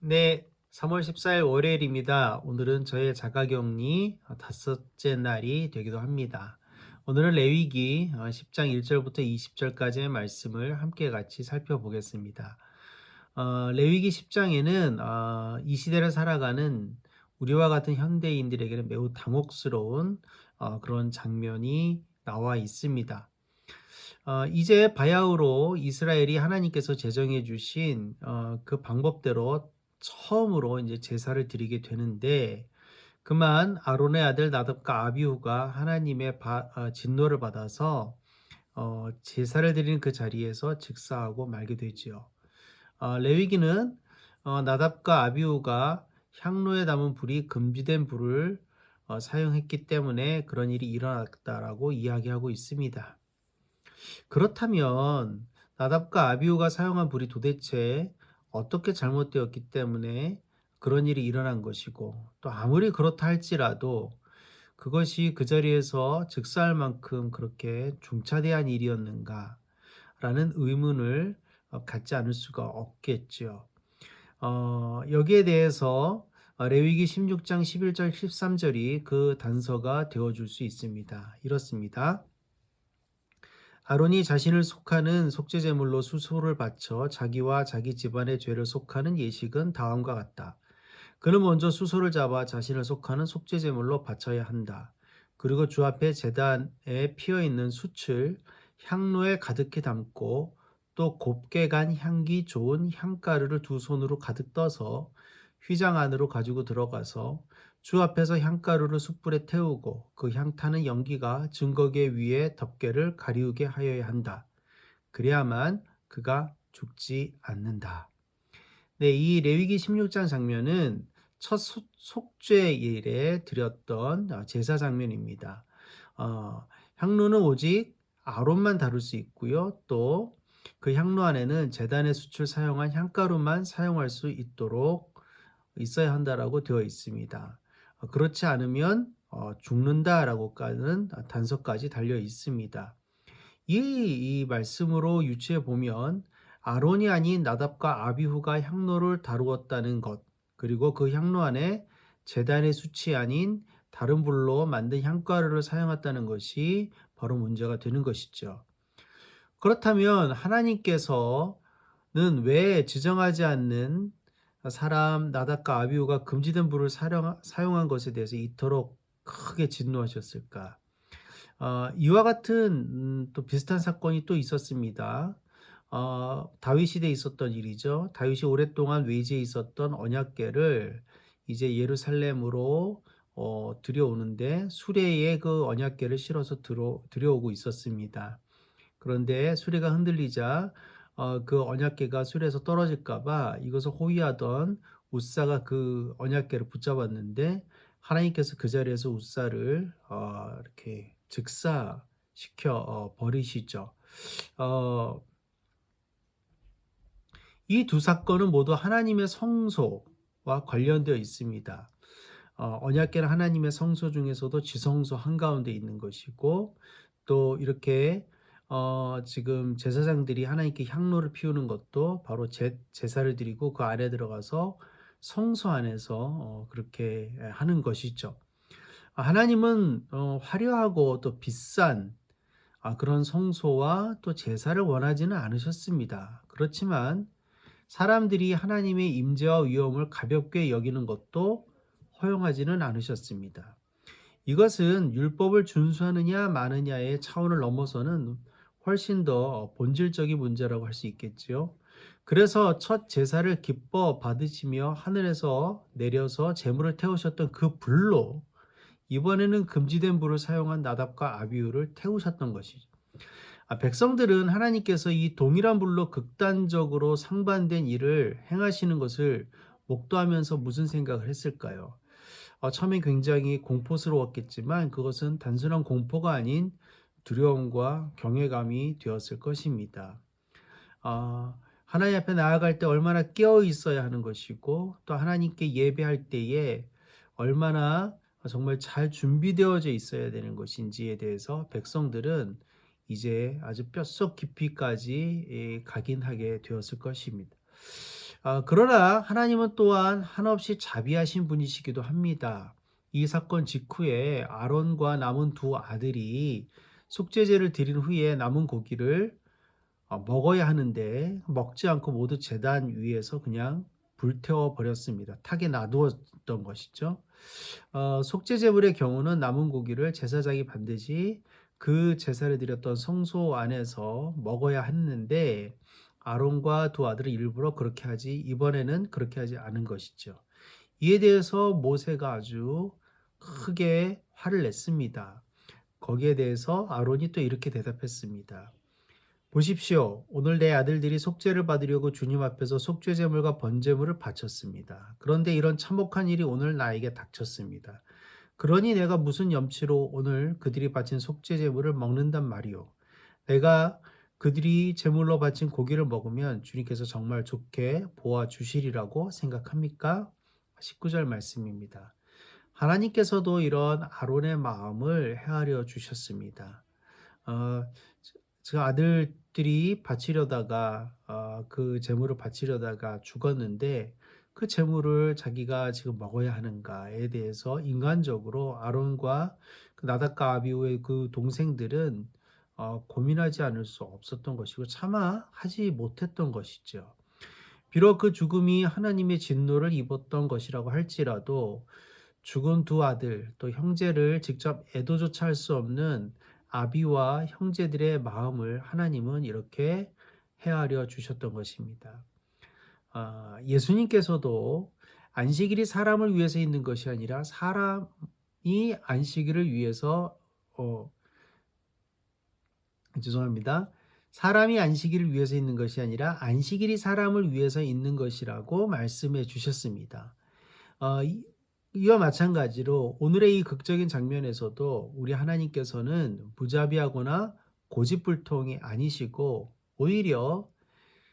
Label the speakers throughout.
Speaker 1: 네, 3월 14일 월요일입니다. 오늘은 저의 자가격리 다섯째 날이 되기도 합니다. 오늘은 레위기 10장 1절부터 20절까지의 말씀을 함께 같이 살펴보겠습니다. 레위기 10장에는 이 시대를 살아가는 우리와 같은 현대인들에게는 매우 당혹스러운 그런 장면이 나와 있습니다. 이제 바야흐로 이스라엘이 하나님께서 제정해 주신 그 방법대로 처음으로 이제 제사를 드리게 되는데, 그만 아론의 아들 나답과 아비후가 하나님의 진노를 받아서 제사를 드리는 그 자리에서 즉사하고 말게 되지요. 레위기는 나답과 아비후가 향로에 담은 불이 금지된 불을 사용했기 때문에 그런 일이 일어났다라고 이야기하고 있습니다. 그렇다면 나답과 아비후가 사용한 불이 도대체 어떻게 잘못되었기 때문에 그런 일이 일어난 것이고, 또 아무리 그렇다 할지라도 그것이 그 자리에서 즉사할 만큼 그렇게 중차대한 일이었는가 라는 의문을 갖지 않을 수가 없겠죠. 여기에 대해서 레위기 16장 11절 13절이 그 단서가 되어줄 수 있습니다. 이렇습니다. 아론이 자신을 속하는 속죄제물로 수소를 바쳐 자기와 자기 집안의 죄를 속하는 예식은 다음과 같다. 그는 먼저 수소를 잡아 자신을 속하는 속죄제물로 바쳐야 한다. 그리고 주 앞에 제단에 피어 있는 숯을 향로에 가득히 담고 또 곱게 간 향기 좋은 향가루를 두 손으로 가득 떠서 휘장 안으로 가지고 들어가서 주 앞에서 향가루를 숯불에 태우고 그 향타는 연기가 증거계 위에 덮개를 가리우게 하여야 한다. 그래야만 그가 죽지 않는다. 네, 이 레위기 16장 장면은 첫 속죄일에 드렸던 제사 장면입니다. 향로는 오직 아론만 다룰 수 있고요. 또 그 향로 안에는 제단의 숯을 사용한 향가루만 사용할 수 있도록 있어야 한다라고 되어 있습니다. 그렇지 않으면 죽는다라고까지는 단서까지 달려 있습니다. 이 말씀으로 유추해 보면 아론이 아닌 나답과 아비후가 향로를 다루었다는 것, 그리고 그 향로 안에 제단의 숯이 아닌 다른 불로 만든 향가루를 사용했다는 것이 바로 문제가 되는 것이죠. 그렇다면 하나님께서는 왜 지정하지 않는 사람 나답과 아비후가 금지된 불을 사용한 것에 대해서 이토록 크게 진노하셨을까? 이와 같은 또 비슷한 사건이 또 있었습니다. 다윗 시대에 있었던 일이죠. 다윗이 오랫동안 외지에 있었던 언약궤를 이제 예루살렘으로 들여오는데 수레에 그 언약궤를 실어서 들여오고 있었습니다. 그런데 수레가 흔들리자 그 언약궤가 수레에서 떨어질까 봐 이것을 호위하던 웃사가 그 언약궤를 붙잡았는데, 하나님께서 그 자리에서 웃사를 이렇게 즉사시켜 버리시죠. 어 이 두 사건은 모두 하나님의 성소와 관련되어 있습니다. 언약궤는 하나님의 성소 중에서도 지성소 한가운데 있는 것이고, 또 이렇게 지금 제사장들이 하나님께 향로를 피우는 것도 바로 제사를 드리고 그 안에 들어가서 성소 안에서 그렇게 하는 것이죠. 하나님은 화려하고 또 비싼 그런 성소와 또 제사를 원하지는 않으셨습니다. 그렇지만 사람들이 하나님의 임재와 위엄을 가볍게 여기는 것도 허용하지는 않으셨습니다. 이것은 율법을 준수하느냐 마느냐의 차원을 넘어서는 훨씬 더 본질적인 문제라고 할 수 있겠지요. 그래서 첫 제사를 기뻐 받으시며 하늘에서 내려서 제물을 태우셨던 그 불로 이번에는 금지된 불을 사용한 나답과 아비후를 태우셨던 것이죠. 백성들은 하나님께서 이 동일한 불로 극단적으로 상반된 일을 행하시는 것을 목도하면서 무슨 생각을 했을까요? 처음엔 굉장히 공포스러웠겠지만 그것은 단순한 공포가 아닌 두려움과 경외감이 되었을 것입니다. 하나님 앞에 나아갈 때 얼마나 깨어 있어야 하는 것이고, 또 하나님께 예배할 때에 얼마나 정말 잘 준비되어져 있어야 되는 것인지에 대해서 백성들은 이제 아주 뼛속 깊이까지 가긴 하게 되었을 것입니다. 그러나 하나님은 또한 한없이 자비하신 분이시기도 합니다. 이 사건 직후에 아론과 남은 두 아들이 속죄제를 드린 후에 남은 고기를 먹어야 하는데 먹지 않고 모두 제단 위에서 그냥 불태워 버렸습니다. 탁에 놔두었던 것이죠. 속죄 제물의 경우는 남은 고기를 제사장이 반드시 그 제사를 드렸던 성소 안에서 먹어야 했는데 아론과 두 아들은 일부러 그렇게 하지 이번에는 그렇게 하지 않은 것이죠. 이에 대해서 모세가 아주 크게 화를 냈습니다. 거기에 대해서 아론이 또 이렇게 대답했습니다. 보십시오. 오늘 내 아들들이 속죄를 받으려고 주님 앞에서 속죄 제물과 번제물을 바쳤습니다. 그런데 이런 참혹한 일이 오늘 나에게 닥쳤습니다. 그러니 내가 무슨 염치로 오늘 그들이 바친 속죄 제물을 먹는단 말이오. 내가 그들이 제물로 바친 고기를 먹으면 주님께서 정말 좋게 보아 주시리라고 생각합니까? 19절 말씀입니다. 하나님께서도 이런 아론의 마음을 헤아려 주셨습니다. 어, 그 아들들이 바치려다가 그 제물을 바치려다가 죽었는데 그 제물을 자기가 지금 먹어야 하는가에 대해서 인간적으로 아론과 그 나답과 아비후의 그 동생들은 고민하지 않을 수 없었던 것이고 차마 하지 못했던 것이죠. 비록 그 죽음이 하나님의 진노를 입었던 것이라고 할지라도 죽은 두 아들 또 형제를 직접 애도조차 할 수 없는 아비와 형제들의 마음을 하나님은 이렇게 헤아려 주셨던 것입니다. 예수님께서도 안식일이 사람을 위해서 있는 것이 아니라 사람이 안식일을 위해서 죄송합니다. 사람이 안식일을 위해서 있는 것이 아니라 안식일이 사람을 위해서 있는 것이라고 말씀해 주셨습니다. 이와 마찬가지로 오늘의 이 극적인 장면에서도 우리 하나님께서는 무자비하거나 고집불통이 아니시고 오히려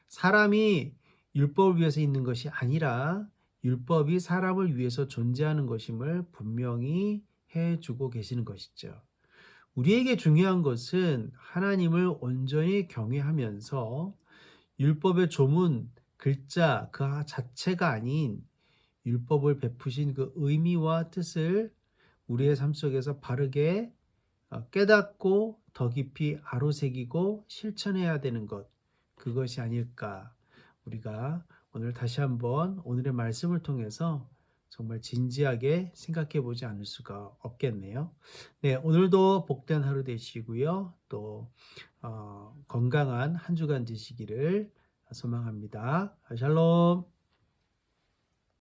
Speaker 1: 사람이 율법을 위해서 있는 것이 아니라 율법이 사람을 위해서 존재하는 것임을 분명히 해주고 계시는 것이죠. 우리에게 중요한 것은 하나님을 온전히 경외하면서 율법의 조문, 글자 그 자체가 아닌 율법을 베푸신 그 의미와 뜻을 우리의 삶 속에서 바르게 깨닫고 더 깊이 아로새기고 실천해야 되는 것, 그것이 아닐까. 우리가 오늘 다시 한번 오늘의 말씀을 통해서 정말 진지하게 생각해 보지 않을 수가 없겠네요. 네, 오늘도 복된 하루 되시고요. 또 건강한 한 주간 되시기를 소망합니다. 샬롬.